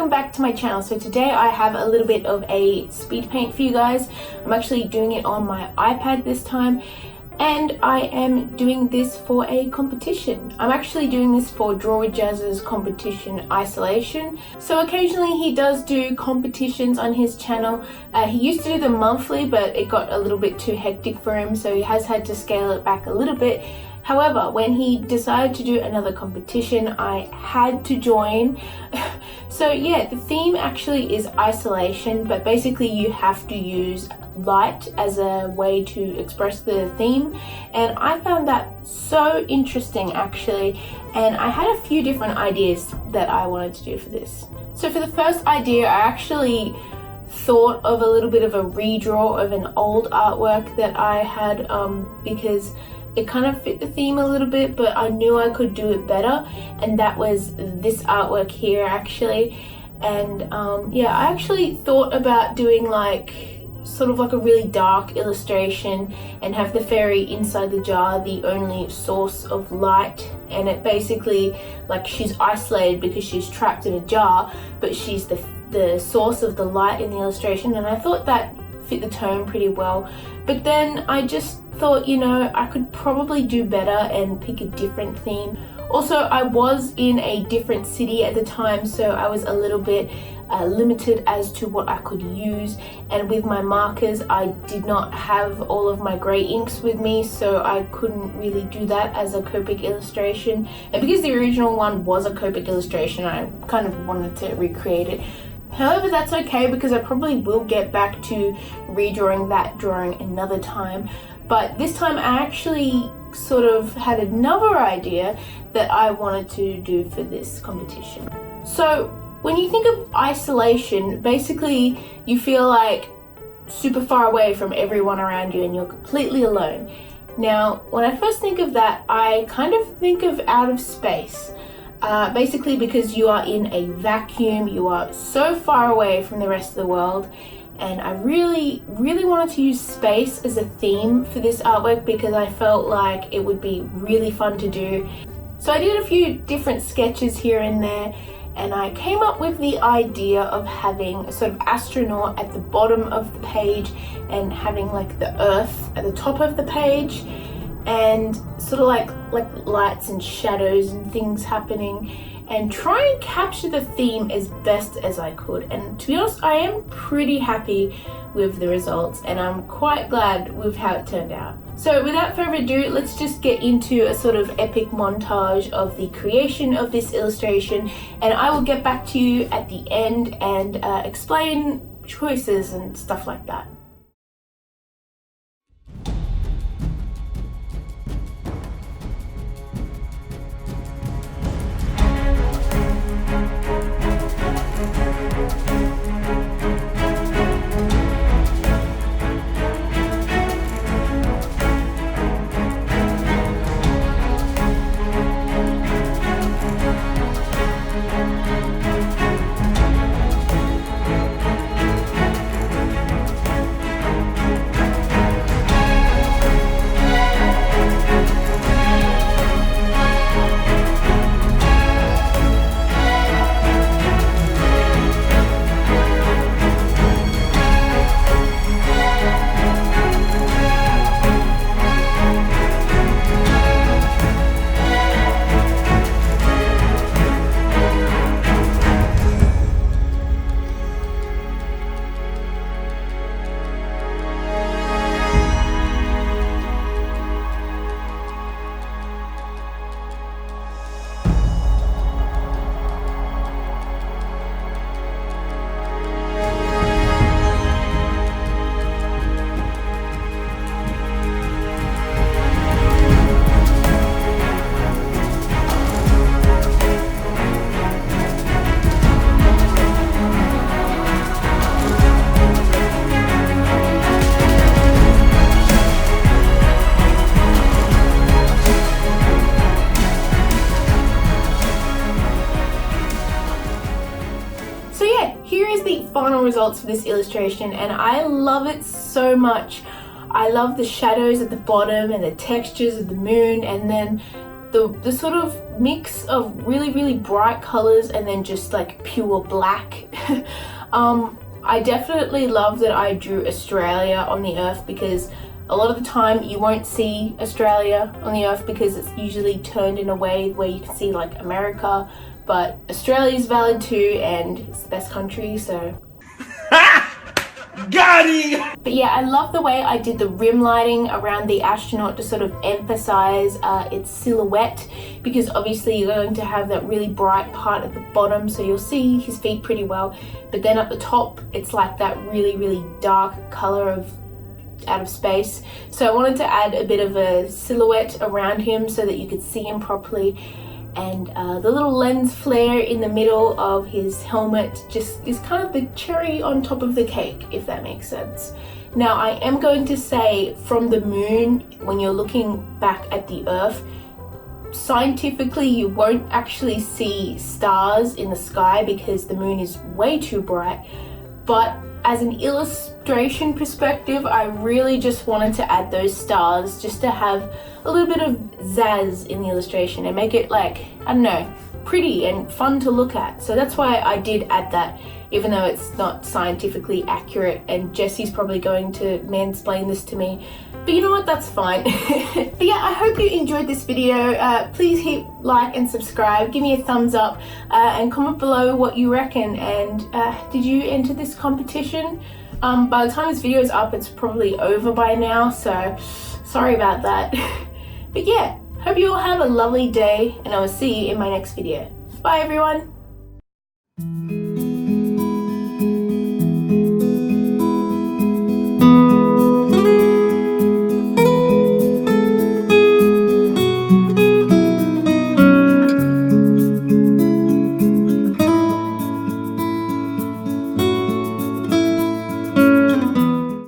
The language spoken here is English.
welcome back to my channel. So today I have a little bit of a speed paint for you guys. I'm actually doing it on my iPad this time, and I am doing this for a competition. I'm actually doing this for Draw with Jazza's competition Isolation. So occasionally he does do competitions on his channel. He used to do them monthly, but it got a little bit too hectic for him, so he has had to scale it back a little bit. However, when he decided to do another competition, I had to join. So yeah, the theme actually is isolation, but basically you have to use light as a way to express the theme. And I found that so interesting actually. And I had a few different ideas that I wanted to do for this. So for the first idea, I actually thought of a little bit of a redraw of an old artwork that I had because it kind of fit the theme a little bit, but I knew I could do it better, and that was this artwork here actually. And yeah, I actually thought about doing like sort of like a really dark illustration and have the fairy inside the jar the only source of light, and it basically like she's isolated because she's trapped in a jar, but she's the source of the light in the illustration. And I thought that fit the tone pretty well, but then I just thought, you know, I could probably do better and pick a different theme. Also, I was in a different city at the time, so I was a little bit limited as to what I could use, and with my markers I did not have all of my grey inks with me, so I couldn't really do that as a Copic illustration. And because the original one was a Copic illustration, I kind of wanted to recreate it. However, that's okay because I probably will get back to redrawing that drawing another time. But this time I actually sort of had another idea that I wanted to do for this competition. So when you think of isolation, basically you feel like super far away from everyone around you and you're completely alone. Now, when I first think of that, I kind of think of out of space. Basically because you are in a vacuum, you are so far away from the rest of the world. And I really wanted to use space as a theme for this artwork because I felt like it would be really fun to do. So I did a few different sketches here and there, and I came up with the idea of having a sort of astronaut at the bottom of the page and having like the Earth at the top of the page, and sort of like lights and shadows and things happening, and try and capture the theme as best as I could. And to be honest, I am pretty happy with the results, and I'm quite glad with how it turned out. So without further ado, let's just get into a sort of epic montage of the creation of this illustration, and I will get back to you at the end and explain choices and stuff like that. Final results for this illustration, and I love it so much. I love the shadows at the bottom and the textures of the moon, and then the sort of mix of really bright colors and then just like pure black. I definitely love that I drew Australia on the earth, because a lot of the time you won't see Australia on the earth because it's usually turned in a way where you can see like America, but Australia is valid too, and it's the best country, so got it! But yeah, I love the way I did the rim lighting around the astronaut to sort of emphasize its silhouette, because obviously you're going to have that really bright part at the bottom, so you'll see his feet pretty well, but then at the top it's like that really dark color of out of space. So I wanted to add a bit of a silhouette around him so that you could see him properly, and the little lens flare in the middle of his helmet just is kind of the cherry on top of the cake, if that makes sense. Now I am going to say, from the moon, when you're looking back at the earth, scientifically you won't actually see stars in the sky because the moon is way too bright, but as an illustration perspective, I really just wanted to add those stars just to have a little bit of zazz in the illustration and make it, like, I don't know, pretty and fun to look at. So that's why I did add that, even though it's not scientifically accurate, and Jesse's probably going to mansplain this to me. But you know what, that's fine. But yeah, I hope you enjoyed this video. Please hit like and subscribe, give me a thumbs up, and comment below what you reckon. And did you enter this competition? By the time this video is up, it's probably over by now, so sorry about that. But yeah, hope you all have a lovely day, and I will see you in my next video. Bye everyone!